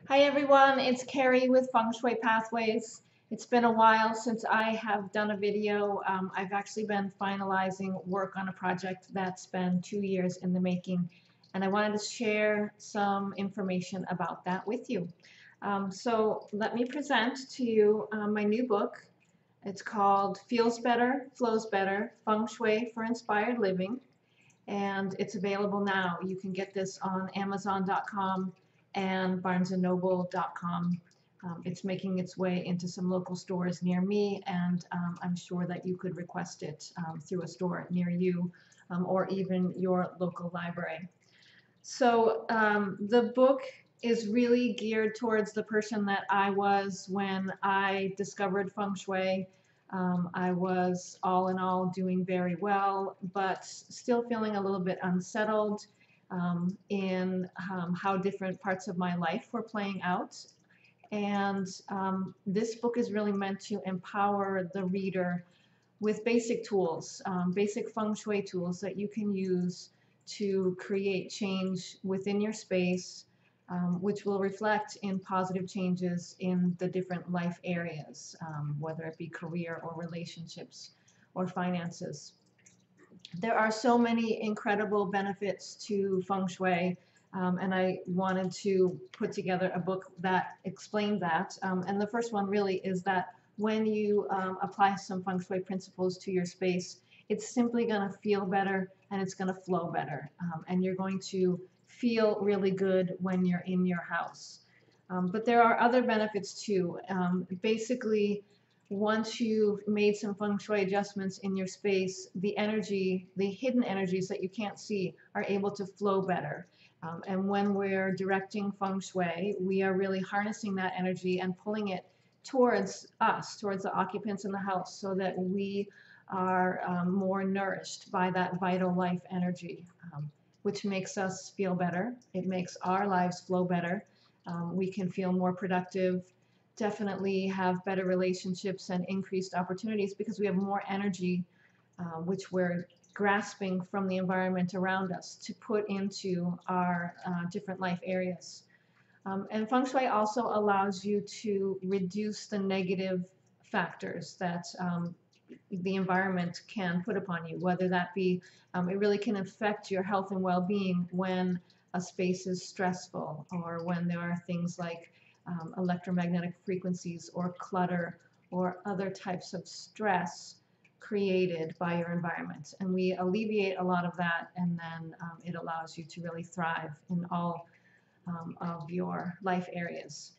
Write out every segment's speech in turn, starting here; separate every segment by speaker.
Speaker 1: Hi everyone, it's Kerri with Feng Shui Pathways. It's been a while since I have done a video. I've actually been finalizing work on a project that's been 2 years in the making, and I wanted to share some information about that with you. So let me present to you my new book. It's called Feels Better, Flows Better, Feng Shui for Inspired Living, and it's available now. You can get this on Amazon.com and BarnesandNoble.com. It's making its way into some local stores near me, and I'm sure that you could request it through a store near you or even your local library. So the book is really geared towards the person that I was when I discovered Feng Shui. I was all in all doing very well, but still feeling a little bit unsettled in how different parts of my life were playing out. And this book is really meant to empower the reader with basic tools, basic Feng Shui tools that you can use to create change within your space, which will reflect in positive changes in the different life areas, whether it be career or relationships or finances. There are so many incredible benefits to Feng Shui, and I wanted to put together a book that explained that. And the first one really is that when you apply some Feng Shui principles to your space, it's simply going to feel better and it's going to flow better. And you're going to feel really good when you're in your house. But there are other benefits too. Basically, once you've made some Feng Shui adjustments in your space, the energy, the hidden energies that you can't see are able to flow better. And when we're directing Feng Shui, we are really harnessing that energy and pulling it towards us, towards the occupants in the house, so that we are more nourished by that vital life energy, which makes us feel better. It makes our lives flow better. We can feel more productive, definitely have better relationships and increased opportunities because we have more energy, which we're grasping from the environment around us to put into our different life areas. And Feng Shui also allows you to reduce the negative factors that the environment can put upon you, whether that be, it really can affect your health and well-being when a space is stressful or when there are things like electromagnetic frequencies or clutter or other types of stress created by your environment. And we alleviate a lot of that, and then it allows you to really thrive in all of your life areas.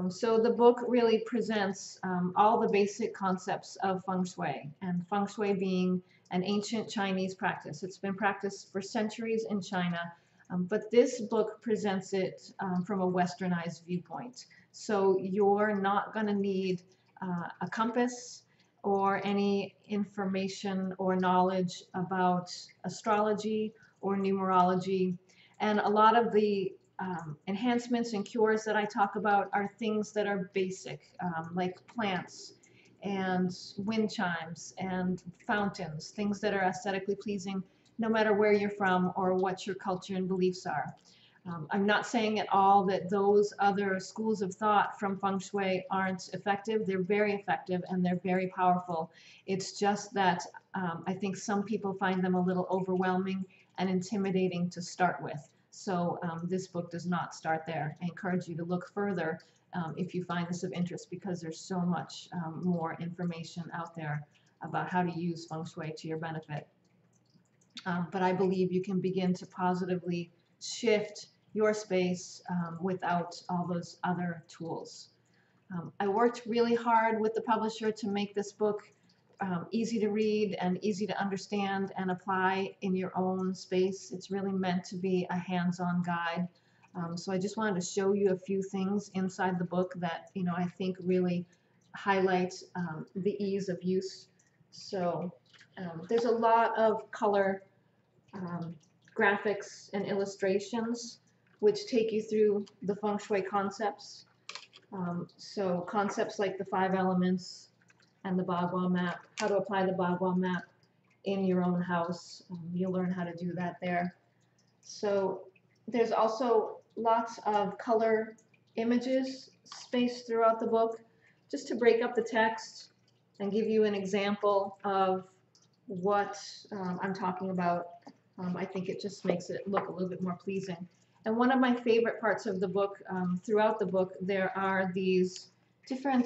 Speaker 1: So the book really presents all the basic concepts of Feng Shui, and Feng Shui being an ancient Chinese practice. It's been practiced for centuries in China, but this book presents it from a westernized viewpoint. So you're not going to need a compass or any information or knowledge about astrology or numerology. And a lot of the enhancements and cures that I talk about are things that are basic, like plants and wind chimes and fountains, things that are aesthetically pleasing no matter where you're from or what your culture and beliefs are. I'm not saying at all that those other schools of thought from Feng Shui aren't effective. They're very effective and they're very powerful. It's just that I think some people find them a little overwhelming and intimidating to start with. So this book does not start there. I encourage you to look further if you find this of interest, because there's so much more information out there about how to use Feng Shui to your benefit. But I believe you can begin to positively shift your space without all those other tools. I worked really hard with the publisher to make this book easy to read and easy to understand and apply in your own space. It's really meant to be a hands-on guide. So I just wanted to show you a few things inside the book that I think really highlight the ease of use. So there's a lot of color graphics and illustrations which take you through the Feng Shui concepts. So concepts like the 5 elements and the Bagua map, how to apply the Bagua map in your own house. You'll learn how to do that there. So there's also lots of color images spaced throughout the book just to break up the text and give you an example of what I'm talking about. I think it just makes it look a little bit more pleasing. And one of my favorite parts of the book, throughout the book, there are these different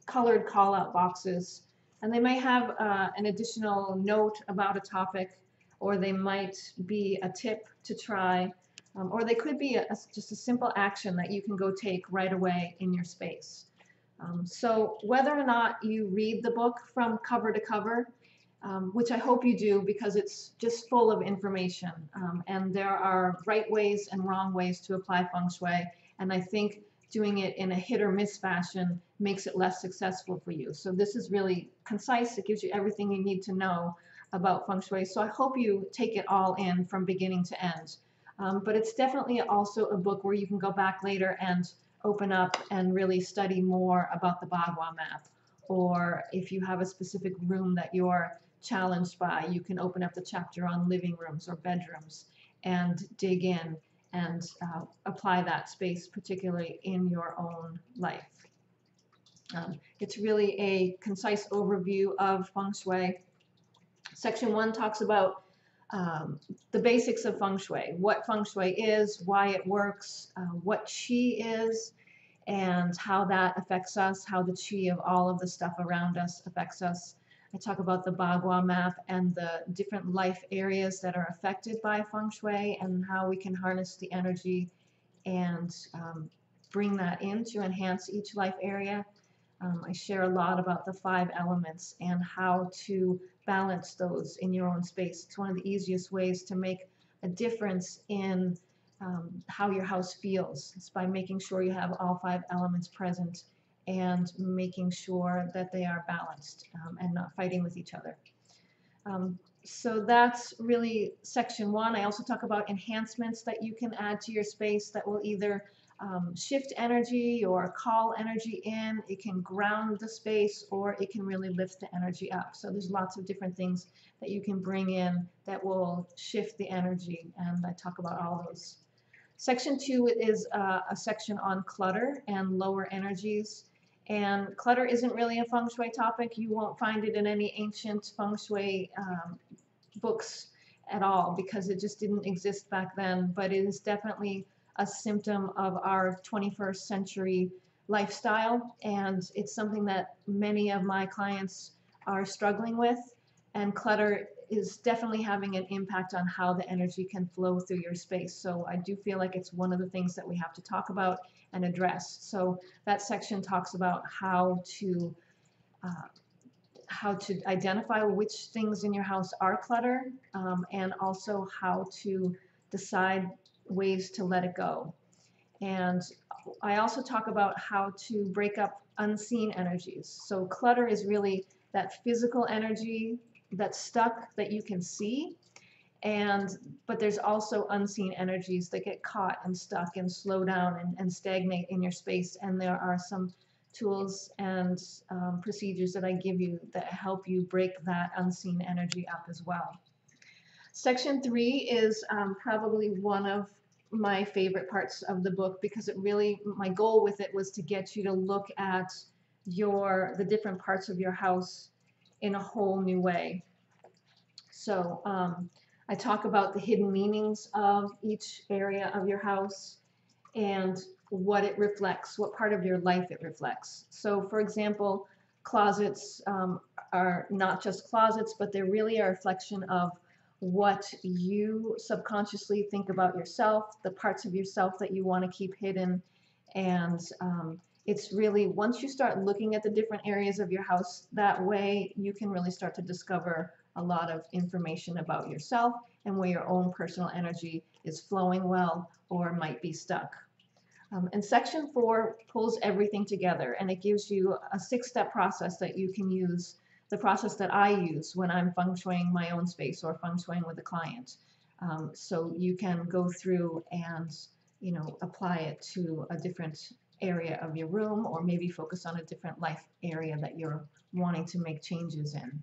Speaker 1: colored call-out boxes, and they may have an additional note about a topic, or they might be a tip to try, or they could be just a simple action that you can go take right away in your space. So whether or not you read the book from cover to cover, which I hope you do because it's just full of information, and there are right ways and wrong ways to apply Feng Shui, and I think doing it in a hit or miss fashion makes it less successful for you. So this is really concise. It gives you everything you need to know about Feng Shui. So I hope you take it all in from beginning to end. But it's definitely also a book where you can go back later and open up and really study more about the Bagua map. Or if you have a specific room that you're challenged by, you can open up the chapter on living rooms or bedrooms and dig in and apply that space, particularly in your own life. It's really a concise overview of Feng Shui. Section 1 talks about the basics of Feng Shui, what Feng Shui is, why it works, what Qi is, and how that affects us, how the Qi of all of the stuff around us affects us. I talk about the Bagua map and the different life areas that are affected by Feng Shui and how we can harness the energy and bring that in to enhance each life area. I share a lot about the 5 elements and how to balance those in your own space. It's one of the easiest ways to make a difference in how your house feels. It's by making sure you have all 5 elements present and making sure that they are balanced and not fighting with each other. So that's really section 1. I also talk about enhancements that you can add to your space that will either shift energy or call energy in. It can ground the space, or it can really lift the energy up. So there's lots of different things that you can bring in that will shift the energy, and I talk about all those. Section 2 is a section on clutter and lower energies. And clutter isn't really a Feng Shui topic. You won't find it in any ancient Feng Shui books at all because it just didn't exist back then, but it is definitely a symptom of our 21st century lifestyle, and it's something that many of my clients are struggling with, and clutter is definitely having an impact on how the energy can flow through your space. So I do feel like it's one of the things that we have to talk about and address. So that section talks about how to identify which things in your house are clutter, and also how to decide ways to let it go. And I also talk about how to break up unseen energies. So clutter is really that physical energy that's stuck that you can see, but there's also unseen energies that get caught and stuck and slow down and stagnate in your space. And there are some tools and procedures that I give you that help you break that unseen energy up as well. Section 3 is probably one of my favorite parts of the book because it really, my goal with it was to get you to look at the different parts of your house in a whole new way. So I talk about the hidden meanings of each area of your house and what it reflects, what part of your life it reflects. So for example, closets are not just closets, but they really are a reflection of what you subconsciously think about yourself, the parts of yourself that you want to keep hidden. And it's really, once you start looking at the different areas of your house that way, you can really start to discover a lot of information about yourself and where your own personal energy is flowing well or might be stuck. And section 4 pulls everything together, and it gives you a 6-step process that you can use, the process that I use when I'm feng shuiing my own space or feng shuiing with a client. So you can go through and apply it to a different area of your room, or maybe focus on a different life area that you're wanting to make changes in.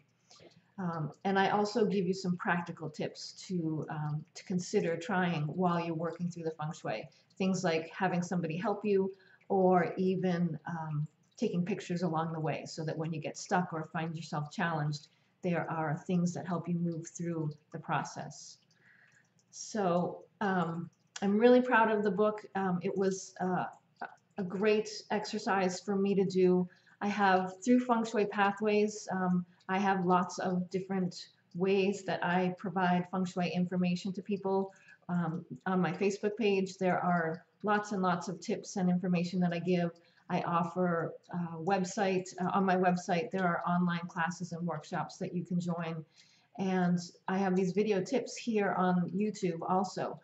Speaker 1: And I also give you some practical tips to consider trying while you're working through the feng shui. Things like having somebody help you, or even taking pictures along the way, so that when you get stuck or find yourself challenged, there are things that help you move through the process. So I'm really proud of the book. It was a great exercise for me to do. I have, through Feng Shui Pathways, I have lots of different ways that I provide Feng Shui information to people. On my Facebook page, there are lots and lots of tips and information that I give. I offer on my website, there are online classes and workshops that you can join. And I have these video tips here on YouTube also.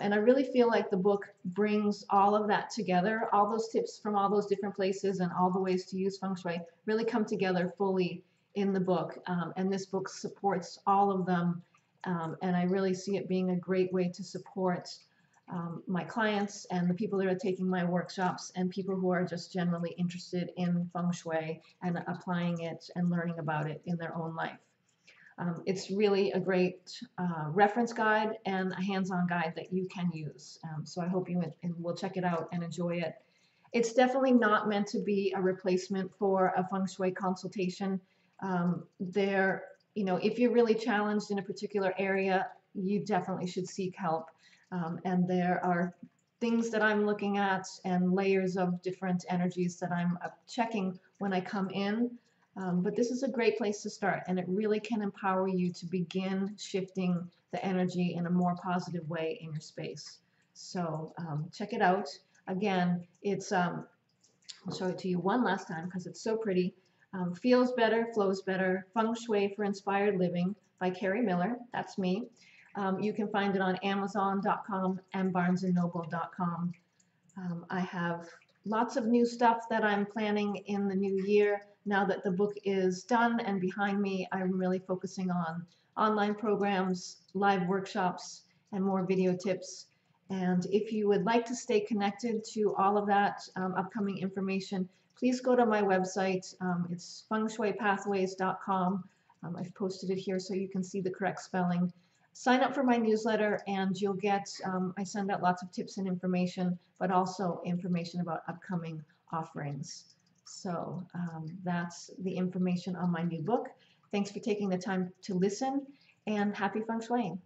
Speaker 1: And I really feel like the book brings all of that together. All those tips from all those different places and all the ways to use Feng Shui really come together fully in the book. And this book supports all of them. And I really see it being a great way to support my clients and the people that are taking my workshops and people who are just generally interested in Feng Shui and applying it and learning about it in their own life. It's really a great reference guide and a hands-on guide that you can use. So I hope you will check it out and enjoy it. It's definitely not meant to be a replacement for a Feng Shui consultation. If you're really challenged in a particular area, you definitely should seek help. And there are things that I'm looking at and layers of different energies that I'm checking when I come in. But this is a great place to start, and it really can empower you to begin shifting the energy in a more positive way in your space. So check it out. Again, I'll show it to you one last time because it's so pretty. Feels Better, Flows Better, Feng Shui for Inspired Living by Kerri Miller. That's me. You can find it on Amazon.com and BarnesandNoble.com. I have lots of new stuff that I'm planning in the new year. Now that the book is done and behind me, I'm really focusing on online programs, live workshops, and more video tips. And if you would like to stay connected to all of that upcoming information, please go to my website. It's fengshuipathways.com. I've posted it here so you can see the correct spelling. Sign up for my newsletter and you'll get, I send out lots of tips and information, but also information about upcoming offerings. So that's the information on my new book. Thanks for taking the time to listen, and happy Feng Shuiing.